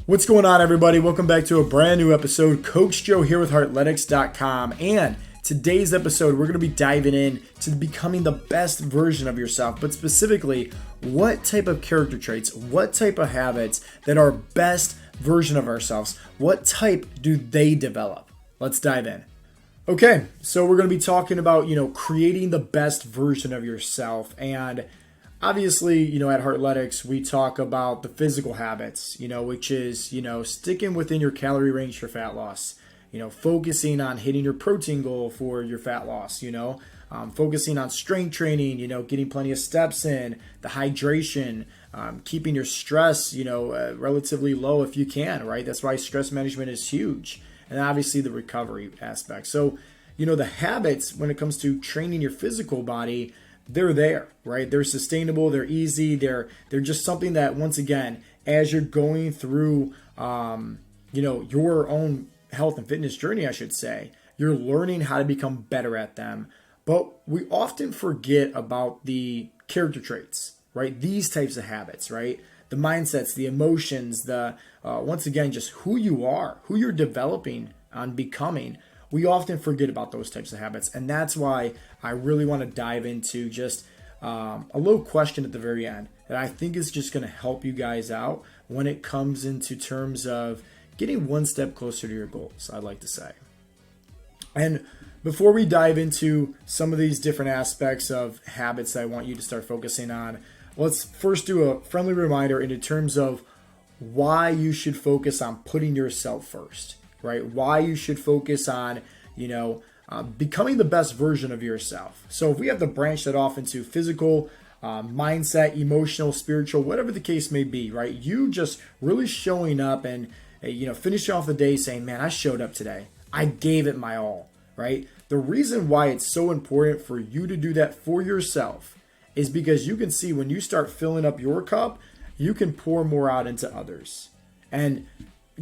What's going on, everybody? Welcome back to a brand new episode. Coach Joe here with Heartletics.com. And today's episode, we're going to be diving in to becoming the best version of yourself, but specifically, what type of character traits, what type of habits that are best version of ourselves, what type do they develop? Let's dive in. Okay, so we're going to be talking about, creating the best version of yourself. And obviously, at Heartletics, we talk about the physical habits, which is, sticking within your calorie range for fat loss, focusing on hitting your protein goal for your fat loss, focusing on strength training, getting plenty of steps in, the hydration, keeping your stress, relatively low if you can, right? That's why stress management is huge. And obviously the recovery aspect. So, the habits when it comes to training your physical body, they're there, right? They're sustainable, they're easy, they're just something that, once again, as you're going through, your own health and fitness journey, I should say, you're learning how to become better at them. But we often forget about the character traits, right? These types of habits, right? The mindsets, the emotions, once again, just who you are, who you're developing on becoming. We often forget about those types of habits. And that's why I really want to dive into just a little question at the very end that I think is just going to help you guys out when it comes into terms of getting one step closer to your goals, I'd like to say. And before we dive into some of these different aspects of habits that I want you to start focusing on, let's first do a friendly reminder in terms of why you should focus on putting yourself first. Right? Why you should focus on, becoming the best version of yourself. So if we have to branch that off into physical, mindset, emotional, spiritual, whatever the case may be, right? You just really showing up and, finishing off the day saying, man, I showed up today. I gave it my all, right? The reason why it's so important for you to do that for yourself is because you can see when you start filling up your cup, you can pour more out into others. And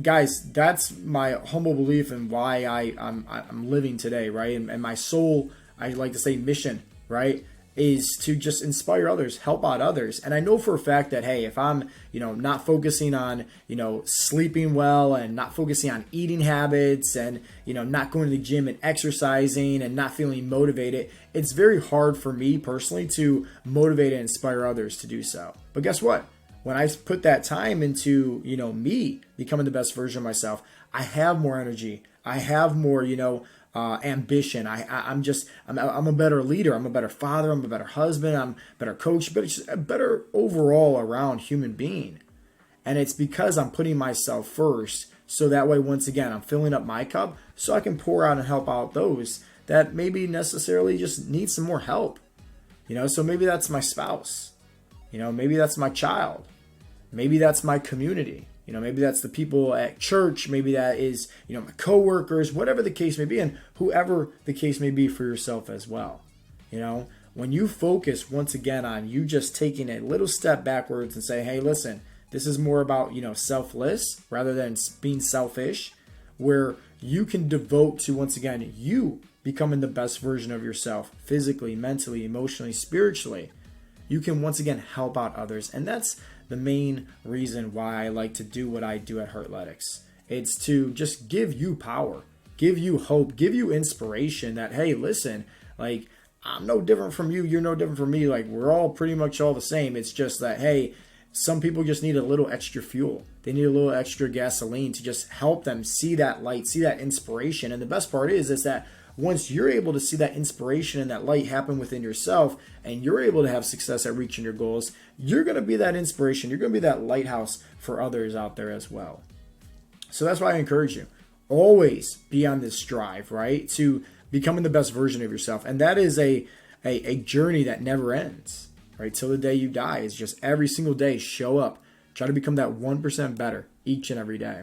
guys, that's my humble belief and why I'm living today, right? And my sole, I like to say, mission, right, is to just inspire others, help out others. And I know for a fact that, hey, if I'm, not focusing on, sleeping well and not focusing on eating habits and, not going to the gym and exercising and not feeling motivated, it's very hard for me personally to motivate and inspire others to do so. But guess what? When I put that time into, me becoming the best version of myself, I have more energy. I have more, ambition. I'm a better leader. I'm a better father. I'm a better husband. I'm a better coach, but it's just a better overall around human being. And it's because I'm putting myself first. So that way, once again, I'm filling up my cup so I can pour out and help out those that maybe necessarily just need some more help. So maybe that's my spouse. Maybe that's my child. Maybe that's my community. Maybe that's the people at church. Maybe that is, my coworkers, whatever the case may be, and whoever the case may be for yourself as well. When you focus once again on you just taking a little step backwards and say, hey, listen, this is more about, selfless rather than being selfish, where you can devote to, once again, you becoming the best version of yourself physically, mentally, emotionally, spiritually. You can once again help out others. And that's the main reason why I like to do what I do at Heartletics. It's to just give you power, give you hope, give you inspiration that, hey, listen, like, I'm no different from you. You're no different from me. Like, we're all pretty much all the same. It's just that, hey, some people just need a little extra fuel. They need a little extra gasoline to just help them see that light, see that inspiration. And the best part is that once you're able to see that inspiration and that light happen within yourself and you're able to have success at reaching your goals, you're going to be that inspiration. You're going to be that lighthouse for others out there as well. So that's why I encourage you. Always be on this strive, right, to becoming the best version of yourself. And that is a journey that never ends, right, till the day you die. It's just every single day, show up. Try to become that 1% better each and every day.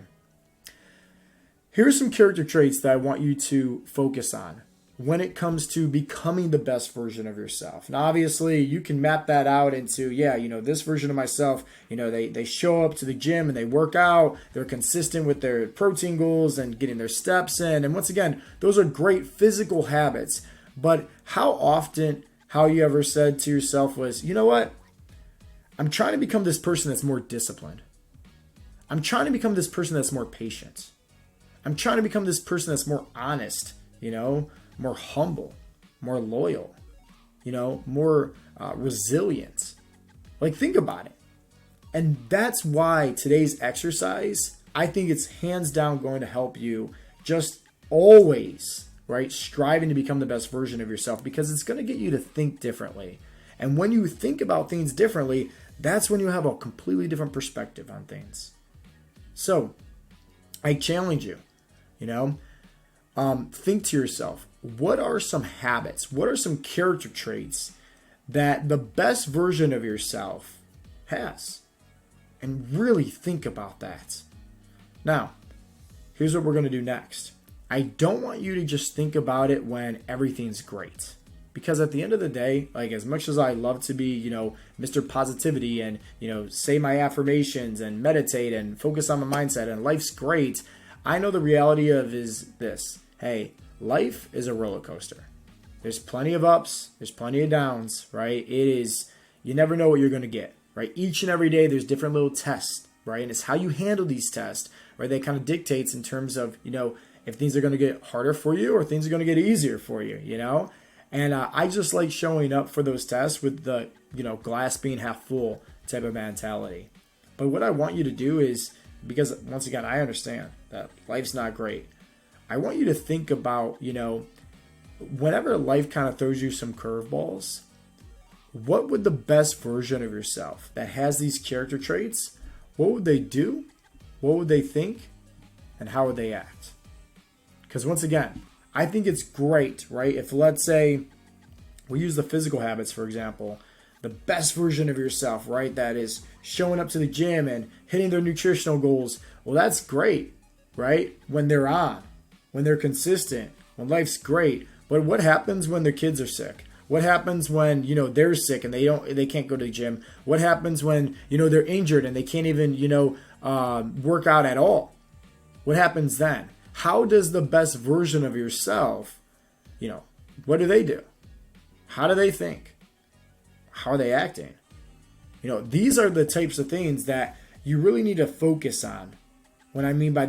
Here's some character traits that I want you to focus on when it comes to becoming the best version of yourself. Now, obviously, you can map that out into, this version of myself, they show up to the gym and they work out. They're consistent with their protein goals and getting their steps in. And once again, those are great physical habits. But how you ever said to yourself was, you know what? I'm trying to become this person that's more disciplined. I'm trying to become this person that's more patient. I'm trying to become this person that's more honest, more humble, more loyal, more resilient. Like, think about it. And that's why today's exercise, I think it's hands down going to help you just always, right, striving to become the best version of yourself, because it's going to get you to think differently. And when you think about things differently, that's when you have a completely different perspective on things. So I challenge you, think to yourself, what are some habits? What are some character traits that the best version of yourself has? And really think about that. Now, here's what we're going to do next. I don't want you to just think about it when everything's great. Because at the end of the day, like, as much as I love to be, Mr. Positivity and, say my affirmations and meditate and focus on my mindset and life's great, I know the reality of is this. Hey, life is a roller coaster. There's plenty of ups, there's plenty of downs, right? You never know what you're going to get, right? Each and every day there's different little tests, right? And it's how you handle these tests, right? That kind of dictates in terms of, if things are going to get harder for you or things are going to get easier for you, And I just like showing up for those tests with the, glass being half full type of mentality. But what I want you to do is, because once again, I understand that life's not great. I want you to think about, whenever life kind of throws you some curveballs, what would the best version of yourself that has these character traits, what would they do? What would they think? And how would they act? Because once again, I think it's great, right? If, let's say, we use the physical habits, for example, the best version of yourself, right? That is showing up to the gym and hitting their nutritional goals. Well, that's great, right? When they're on, when they're consistent, when life's great. But what happens when their kids are sick? What happens when, they're sick and they can't go to the gym? What happens when, they're injured and they can't even, work out at all? What happens then? How does the best version of yourself, what do they do? How do they think? How are they acting? These are the types of things that you really need to focus on when I mean by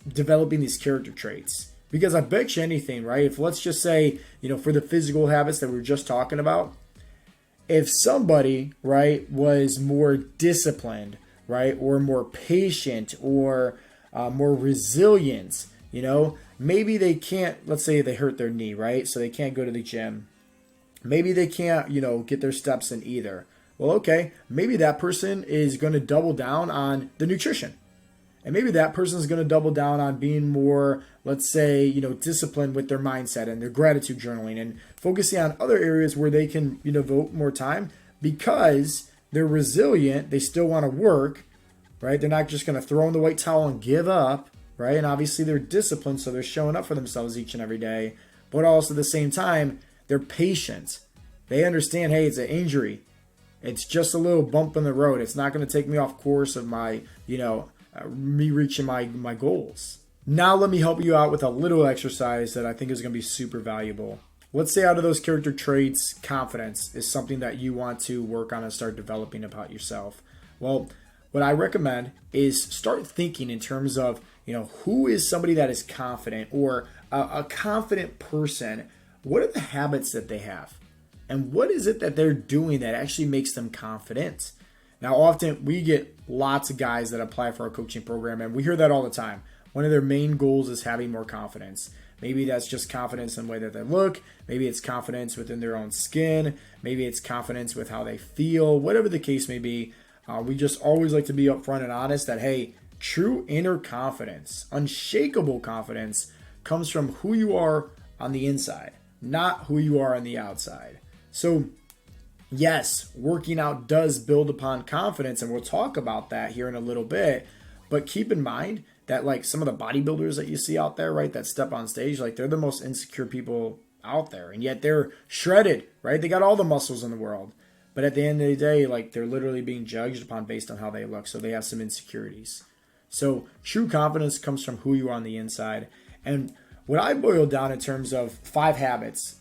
developing these character traits. Because I bet you anything, right? If, let's just say, for the physical habits that we were just talking about, if somebody, right, was more disciplined, right, or more patient or more resilient, maybe they can't, let's say they hurt their knee, right? So they can't go to the gym. Maybe they can't, get their steps in either. Well, okay, maybe that person is going to double down on the nutrition. And maybe that person is going to double down on being more, let's say, disciplined with their mindset and their gratitude journaling and focusing on other areas where they can, devote more time because they're resilient. They still want to work, right? They're not just going to throw in the white towel and give up, right? And obviously they're disciplined, so they're showing up for themselves each and every day. But also at the same time, they're patient. They understand, hey, it's an injury. It's just a little bump in the road. It's not going to take me off course of my, me reaching my goals. Now let me help you out with a little exercise that I think is going to be super valuable. Let's say out of those character traits, confidence is something that you want to work on and start developing about yourself. Well, what I recommend is start thinking in terms of, who is somebody that is confident or a confident person? What are the habits that they have? And what is it that they're doing that actually makes them confident? Now, often we get lots of guys that apply for our coaching program, and we hear that all the time. One of their main goals is having more confidence. Maybe that's just confidence in the way that they look. Maybe it's confidence within their own skin. Maybe it's confidence with how they feel. Whatever the case may be, we just always like to be upfront and honest that, hey, true inner confidence, unshakable confidence, comes from who you are on the inside, not who you are on the outside. So, yes, working out does build upon confidence, and we'll talk about that here in a little bit. But keep in mind that, like, some of the bodybuilders that you see out there, right, that step on stage, like, they're the most insecure people out there. And yet they're shredded, right? They got all the muscles in the world. But at the end of the day, like, they're literally being judged upon based on how they look. So they have some insecurities. So true confidence comes from who you are on the inside. And what I boiled down in terms of 5 habits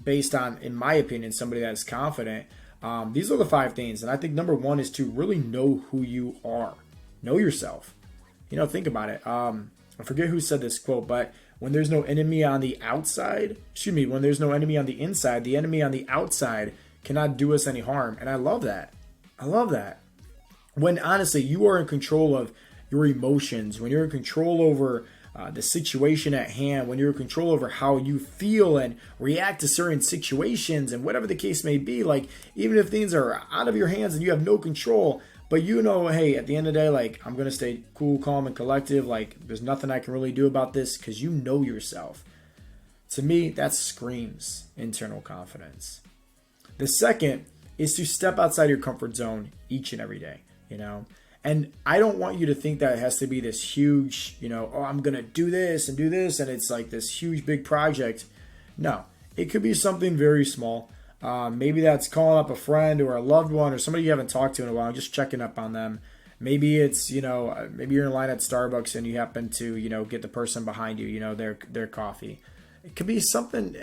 based on, in my opinion, somebody that is confident, these are the 5 things. And I think number 1 is to really know who you are. Know yourself. Think about it. I forget who said this quote, but when there's no enemy on the outside, when there's no enemy on the inside, the enemy on the outside cannot do us any harm. And I love that. I love that. When honestly, you are in control of your emotions, when you're in control over the situation at hand, when you're in control over how you feel and react to certain situations and whatever the case may be, like even if things are out of your hands and you have no control, but hey, at the end of the day, like I'm going to stay cool, calm, and collective. Like there's nothing I can really do about this because you know yourself. To me, that screams internal confidence. The second is to step outside your comfort zone each and every day, And I don't want you to think that it has to be this huge, I'm going to do this, and it's like this huge, big project. No, it could be something very small. Maybe that's calling up a friend or a loved one or somebody you haven't talked to in a while, just checking up on them. Maybe it's, maybe you're in line at Starbucks and you happen to, get the person behind you, their coffee. It could be something,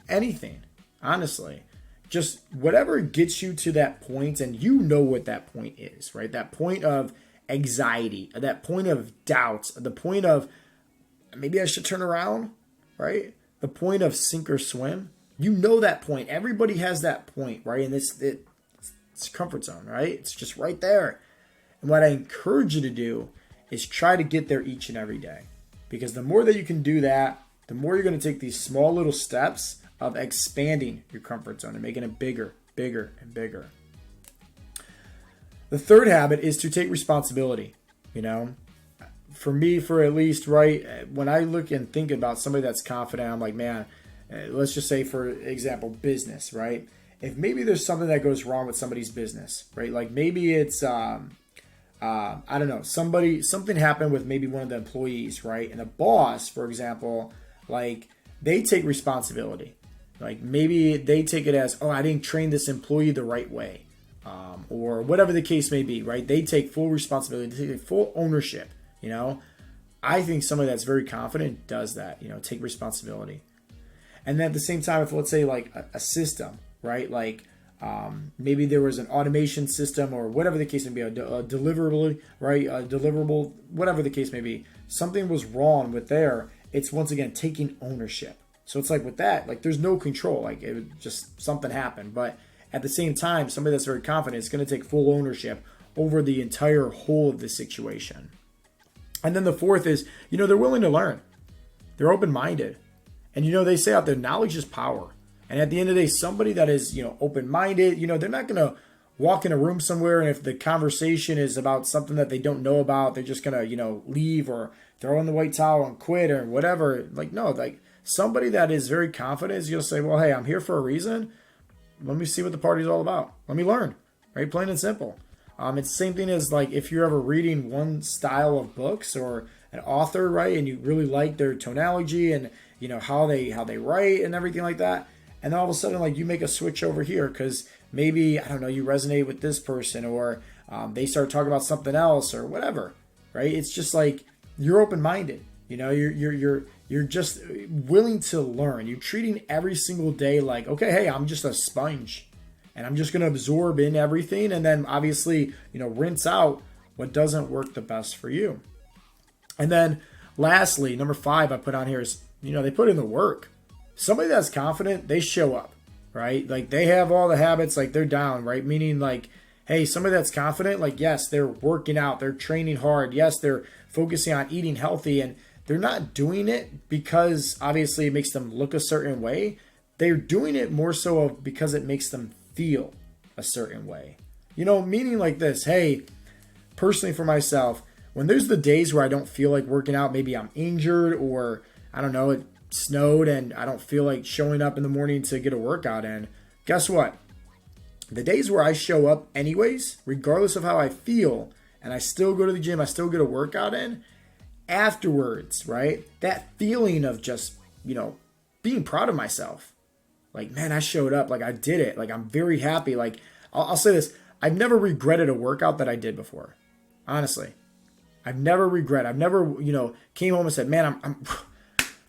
anything, honestly. Just whatever gets you to that point, and you know what that point is, right? That point of anxiety, that point of doubt, the point of maybe I should turn around, right? The point of sink or swim. You know that point. Everybody has that point, right? And it's comfort zone, right? It's just right there. And what I encourage you to do is try to get there each and every day. Because the more that you can do that, the more you're going to take these small little steps of expanding your comfort zone and making it bigger, bigger, and bigger. The third habit is to take responsibility. For me, for at least, right, when I look and think about somebody that's confident, I'm like, man, let's just say, for example, business, right? If maybe there's something that goes wrong with somebody's business, right? Like maybe it's, I don't know, something happened with maybe one of the employees, right? And the boss, for example, like they take responsibility. Like maybe they take it as, I didn't train this employee the right way, or whatever the case may be, right? They take full responsibility, they take full ownership, I think somebody that's very confident does that, take responsibility. And then at the same time, if let's say like a system, right? Like maybe there was an automation system or whatever the case may be, a deliverable, right? A deliverable, whatever the case may be, something was wrong with there. It's once again taking ownership. So it's like with that, like there's no control, like it would just something happened. But at the same time, somebody that's very confident is going to take full ownership over the entire whole of the situation. And then the fourth is, they're willing to learn. They're open-minded. And, they say out there, knowledge is power. And at the end of the day, somebody that is, open-minded, they're not going to walk in a room somewhere and if the conversation is about something that they don't know about, they're just going to, leave or throw in the white towel and quit or whatever. Like, no, like somebody that is very confident is going to say, well, hey, I'm here for a reason. Let me see what the party's all about. Let me learn, right? Plain and simple. It's the same thing as like if you're ever reading one style of books or an author, right? And you really like their tonality and, how they write and everything like that. And then all of a sudden, like you make a switch over here because maybe, I don't know, you resonate with this person or they start talking about something else or whatever, right? It's just like you're open-minded. You're just willing to learn. You're treating every single day like, okay, hey, I'm just a sponge and I'm just going to absorb in everything. And then obviously, rinse out what doesn't work the best for you. And then lastly, number 5 I put on here is, they put in the work. Somebody that's confident, they show up, right? Like they have all the habits, like they're down, right? Meaning like, hey, somebody that's confident, like, yes, they're working out, they're training hard. Yes, they're focusing on eating healthy and they're not doing it because obviously it makes them look a certain way. They're doing it more so because it makes them feel a certain way. Meaning like this, hey, personally for myself, when there's the days where I don't feel like working out, maybe I'm injured or I don't know, it snowed and I don't feel like showing up in the morning to get a workout in, guess what? The days where I show up anyways, regardless of how I feel, and I still go to the gym, I still get a workout in, afterwards, right? That feeling of just, being proud of myself. Like, man, I showed up, like I did it. Like I'm very happy. Like I'll say this, I've never regretted a workout that I did before. Honestly. I've never came home and said, man, I'm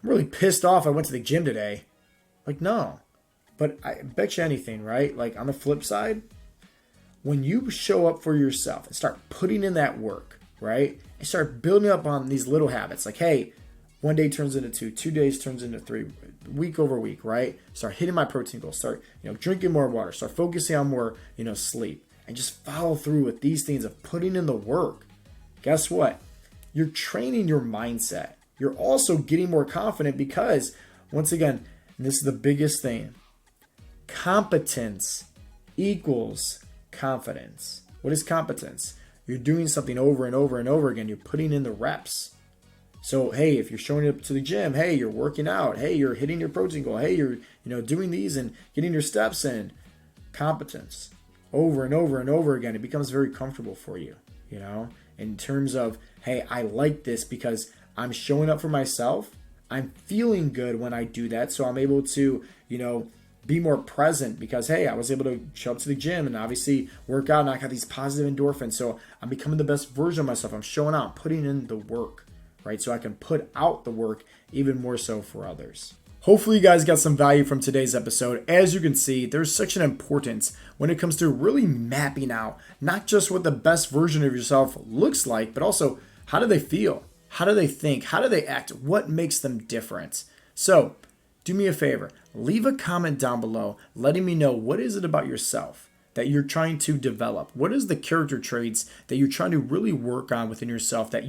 really pissed off I went to the gym today. Like, no. But I bet you anything, right? Like on the flip side, when you show up for yourself and start putting in that work, right? And start building up on these little habits. Like, hey, 1 day turns into 2, 2 days turns into 3, week over week, right? Start hitting my protein goals, start, drinking more water, start focusing on more, sleep, and just follow through with these things of putting in the work. Guess what? You're training your mindset. You're also getting more confident because, once again, and this is the biggest thing, competence equals confidence. What is competence? You're doing something over and over and over again. You're putting in the reps. So, hey, if you're showing up to the gym, hey, you're working out, hey, you're hitting your protein goal, hey, you're, doing these and getting your steps in. Competence. Over and over and over again, it becomes very comfortable for you, in terms of, hey, I like this because I'm showing up for myself. I'm feeling good when I do that. So I'm able to, be more present because, hey, I was able to show up to the gym and obviously work out and I got these positive endorphins. So I'm becoming the best version of myself. I'm showing out, putting in the work, right? So I can put out the work even more so for others. Hopefully you guys got some value from today's episode. As you can see, there's such an importance when it comes to really mapping out not just what the best version of yourself looks like, but also how do they feel? How do they think? How do they act? What makes them different? So do me a favor, leave a comment down below letting me know what is it about yourself that you're trying to develop. What is the character traits that you're trying to really work on within yourself that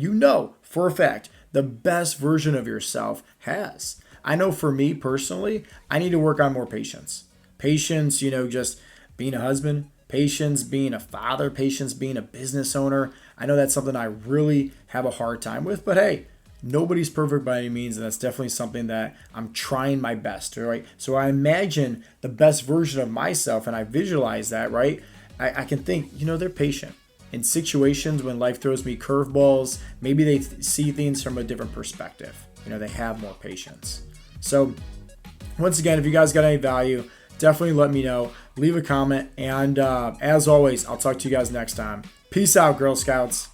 for a fact the best version of yourself has? I know for me personally, I need to work on more patience. Patience, just being a husband, patience being a father, patience being a business owner. I know that's something I really have a hard time with, but hey, nobody's perfect by any means, and that's definitely something that I'm trying my best, right? So I imagine the best version of myself, and I visualize that, right? I can think, they're patient. In situations when life throws me curveballs, maybe they see things from a different perspective. They have more patience. So once again, if you guys got any value, definitely let me know. Leave a comment, and as always, I'll talk to you guys next time. Peace out, Girl Scouts.